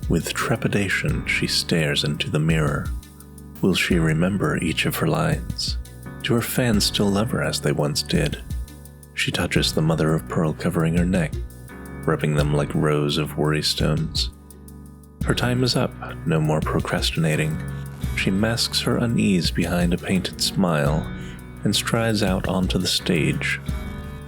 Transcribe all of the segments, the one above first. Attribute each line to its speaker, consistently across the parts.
Speaker 1: With trepidation, she stares into the mirror. Will she remember each of her lines? Do her fans still love her as they once did? She touches the mother of pearl covering her neck, rubbing them like rows of worry stones. Her time is up, no more procrastinating. She masks her unease behind a painted smile and strides out onto the stage.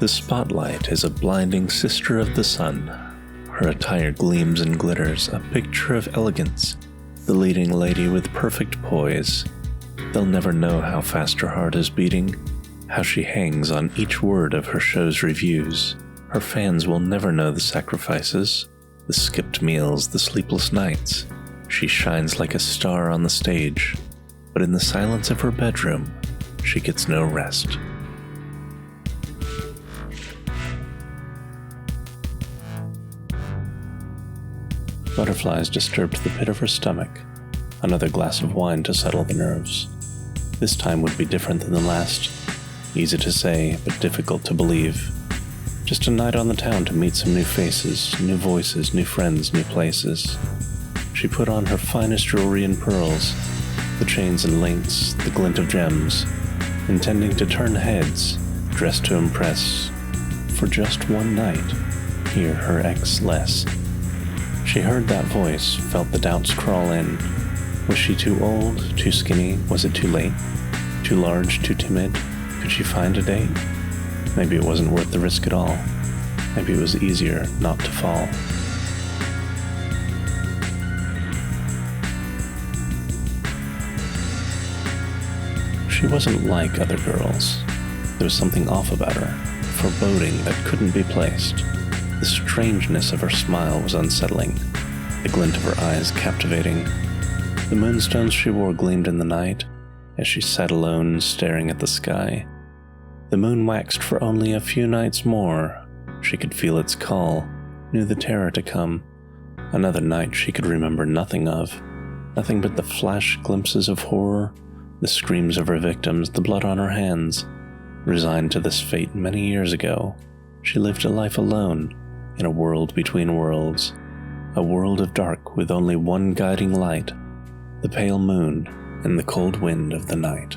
Speaker 1: The spotlight is a blinding sister of the sun. Her attire gleams and glitters, a picture of elegance, the leading lady with perfect poise. They'll never know how fast her heart is beating, how she hangs on each word of her show's reviews. Her fans will never know the sacrifices, the skipped meals, the sleepless nights. She shines like a star on the stage, but in the silence of her bedroom, she gets no rest. Butterflies disturbed the pit of her stomach. Another glass of wine to settle the nerves. This time would be different than the last. Easy to say, but difficult to believe. Just a night on the town to meet some new faces, new voices, new friends, new places. She put on her finest jewelry and pearls, the chains and links, the glint of gems, intending to turn heads, dressed to impress. For just one night, hear her ex less. She heard that voice, felt the doubts crawl in. Was she too old, too skinny? Was it too late? Too large, too timid? Could she find a date? Maybe it wasn't worth the risk at all. Maybe it was easier not to fall. She wasn't like other girls. There was something off about her, foreboding that couldn't be placed. The strangeness of her smile was unsettling, the glint of her eyes captivating. The moonstones she wore gleamed in the night as she sat alone staring at the sky. The moon waxed for only a few nights more. She could feel its call, knew the terror to come. Another night she could remember nothing of, nothing but the flash glimpses of horror, the screams of her victims, the blood on her hands. Resigned to this fate many years ago, she lived a life alone in a world between worlds, a world of dark with only one guiding light, the pale moon and the cold wind of the night.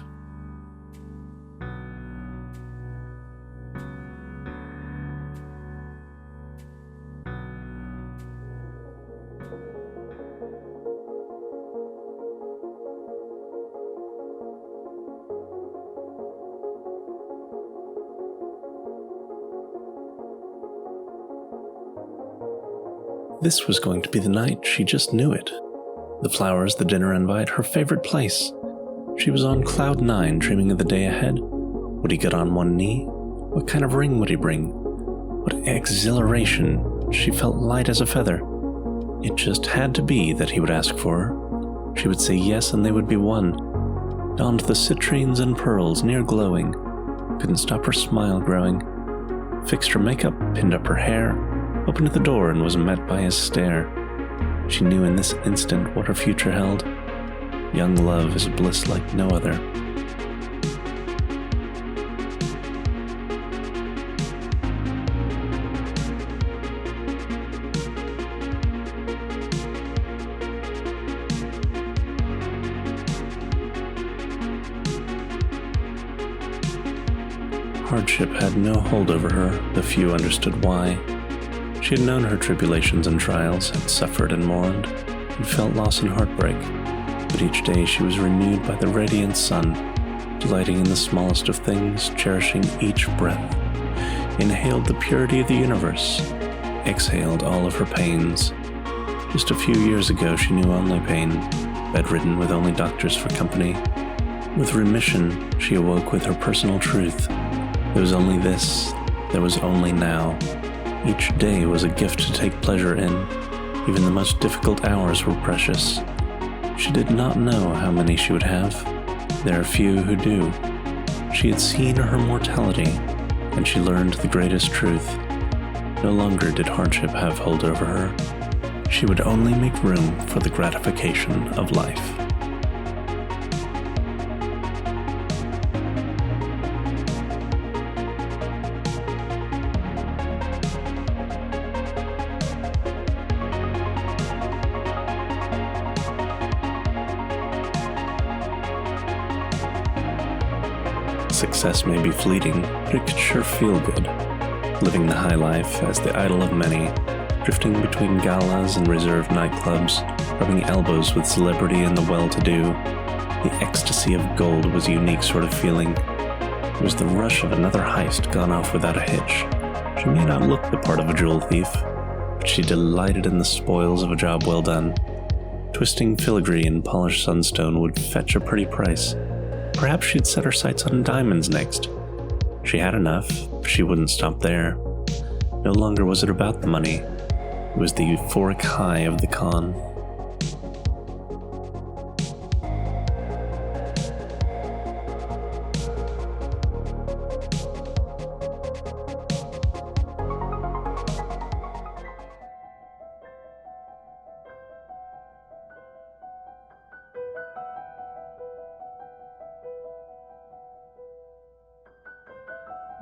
Speaker 1: This was going to be the night, she just knew it. The flowers, the dinner invite, her favorite place. She was on cloud 9, dreaming of the day ahead. Would he get on one knee? What kind of ring would he bring? What exhilaration! She felt light as a feather. It just had to be that he would ask for her. She would say yes, and they would be one. Donned the citrines and pearls, near glowing. Couldn't stop her smile growing. Fixed her makeup, pinned up her hair, opened the door and was met by his stare. She knew in this instant what her future held. Young love is bliss like no other. Hardship had no hold over her, the few understood why. She had known her tribulations and trials, had suffered and mourned, and felt loss and heartbreak. But each day she was renewed by the radiant sun, delighting in the smallest of things, cherishing each breath. Inhaled the purity of the universe, exhaled all of her pains. Just a few years ago she knew only pain, bedridden with only doctors for company. With remission, she awoke with her personal truth. There was only this, there was only now. Each day was a gift to take pleasure in. Even the most difficult hours were precious. She did not know how many she would have. There are few who do. She had seen her mortality, and she learned the greatest truth. No longer did hardship have hold over her. She would only make room for the gratification of life. success may be fleeting, but it could sure feel good. Living the high life as the idol of many, drifting between galas and reserved nightclubs, rubbing elbows with celebrity and the well-to-do. The ecstasy of gold was a unique sort of feeling. It was the rush of another heist gone off without a hitch. She may not look the part of a jewel thief, but she delighted in the spoils of a job well done. Twisting filigree and polished sunstone would fetch a pretty price. Perhaps she'd set her sights on diamonds next. She had enough, but she wouldn't stop there. No longer was it about the money. It was the euphoric high of the con.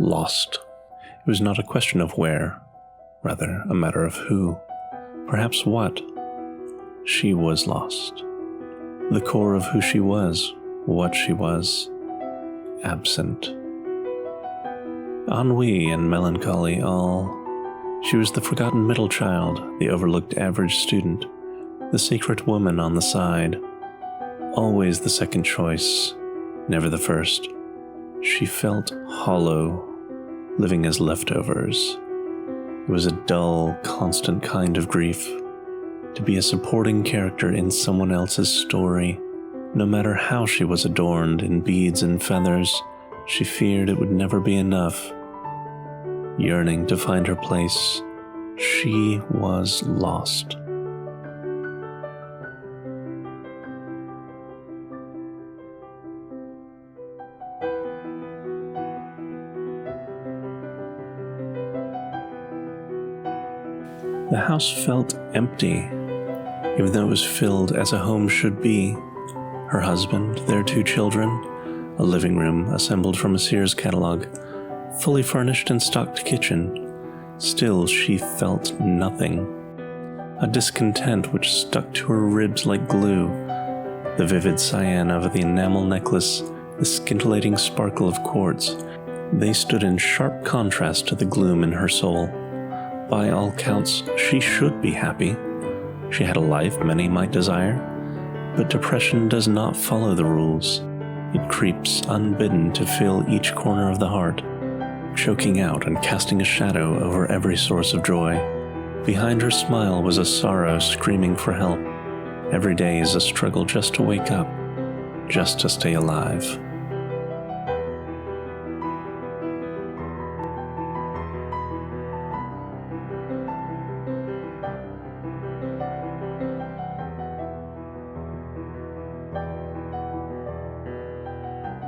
Speaker 1: Lost. It was not a question of where, rather a matter of who, perhaps what. She was lost. The core of who she was, what she was, absent. Ennui and melancholy all. She was the forgotten middle child, the overlooked average student, the secret woman on the side. Always the second choice, never the first. She felt hollow, living as leftovers. It was a dull, constant kind of grief. To be a supporting character in someone else's story, no matter how she was adorned in beads and feathers, she feared it would never be enough. Yearning to find her place, she was lost. The house felt empty, even though it was filled as a home should be. Her husband, their 2 children, a living room assembled from a Sears catalog, fully furnished and stocked kitchen. Still, she felt nothing. A discontent which stuck to her ribs like glue. The vivid cyan of the enamel necklace, the scintillating sparkle of quartz, they stood in sharp contrast to the gloom in her soul. By all counts, she should be happy. She had a life many might desire, but depression does not follow the rules. It creeps unbidden to fill each corner of the heart, choking out and casting a shadow over every source of joy. Behind her smile was a sorrow screaming for help. Every day is a struggle just to wake up, just to stay alive.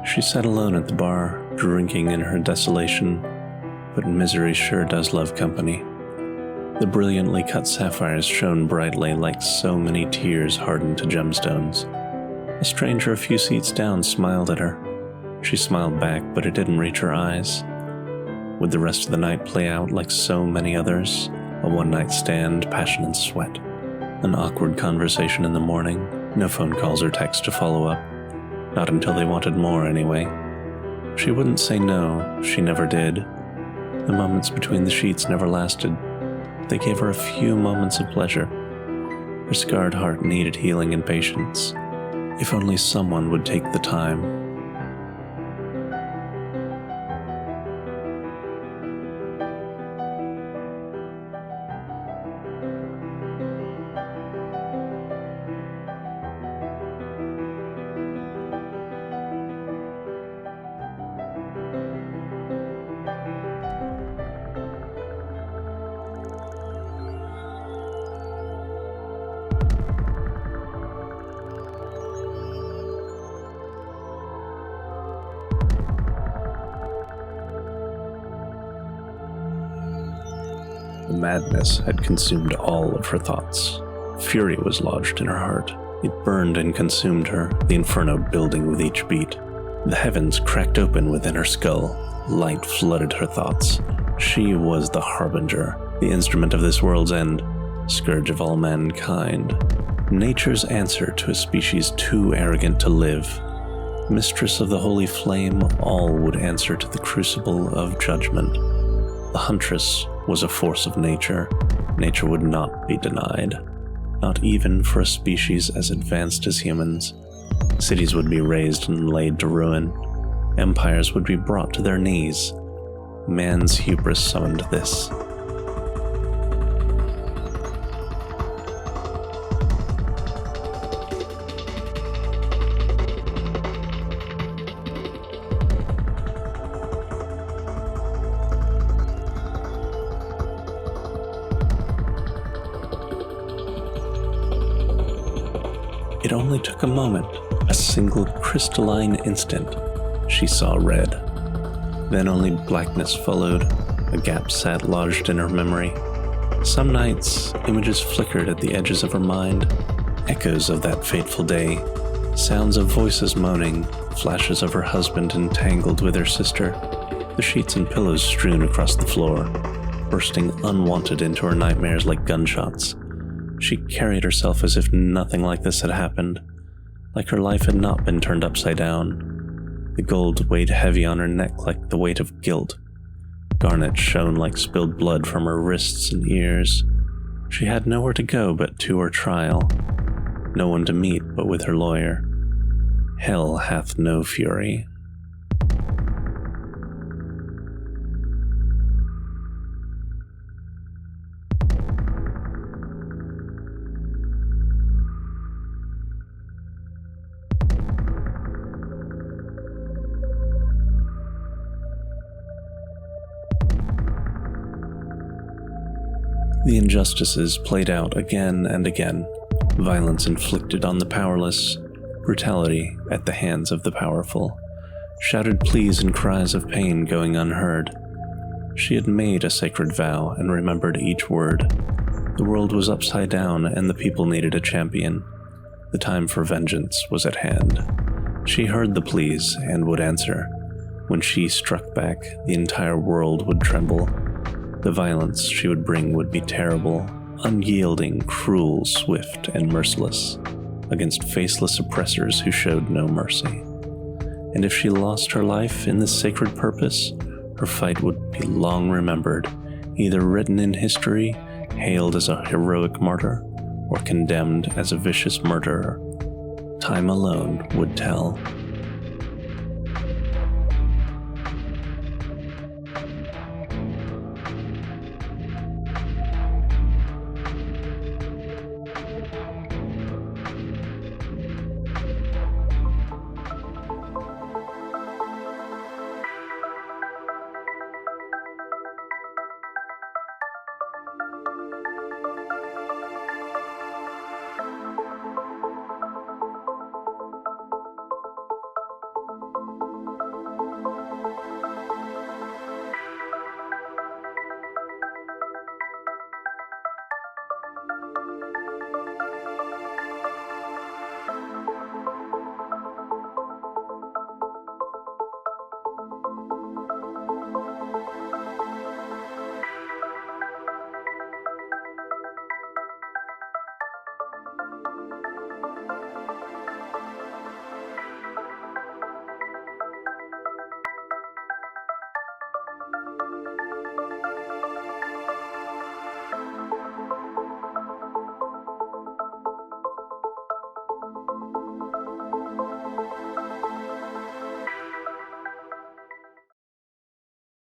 Speaker 1: She sat alone at the bar, drinking in her desolation, but misery sure does love company. The brilliantly cut sapphires shone brightly like so many tears hardened to gemstones. A stranger a few seats down smiled at her. She smiled back, but it didn't reach her eyes. Would the rest of the night play out like so many others? A one-night stand, passion and sweat. An awkward conversation in the morning, no phone calls or texts to follow up. Not until they wanted more, anyway. She wouldn't say no, she never did. The moments between the sheets never lasted. They gave her a few moments of pleasure. Her scarred heart needed healing and patience. If only someone would take the time. The madness had consumed all of her thoughts. Fury was lodged in her heart. It burned and consumed her, the inferno building with each beat. The heavens cracked open within her skull. Light flooded her thoughts. She was the harbinger, the instrument of this world's end, scourge of all mankind. Nature's answer to a species too arrogant to live. Mistress of the holy flame, all would answer to the crucible of judgment. The Huntress was a force of nature. Nature would not be denied, not even for a species as advanced as humans. Cities would be razed and laid to ruin. Empires would be brought to their knees. Man's hubris summoned this. It only took a moment, a single crystalline instant. She saw red. Then only blackness followed, a gap sat lodged in her memory. Some nights, images flickered at the edges of her mind, echoes of that fateful day, sounds of voices moaning, flashes of her husband entangled with her sister, the sheets and pillows strewn across the floor, bursting unwanted into her nightmares like gunshots. She carried herself as if nothing like this had happened, like her life had not been turned upside down. The gold weighed heavy on her neck like the weight of guilt. Garnet shone like spilled blood from her wrists and ears. She had nowhere to go but to her trial, no one to meet but with her lawyer. Hell hath no fury. The injustices played out again and again, violence inflicted on the powerless, brutality at the hands of the powerful, shouted pleas and cries of pain going unheard. She had made a sacred vow and remembered each word. The world was upside down and the people needed a champion. The time for vengeance was at hand. She heard the pleas and would answer. When she struck back, the entire world would tremble. The violence she would bring would be terrible, unyielding, cruel, swift, and merciless, against faceless oppressors who showed no mercy. And if she lost her life in this sacred purpose, her fight would be long remembered, either written in history, hailed as a heroic martyr, or condemned as a vicious murderer. Time alone would tell.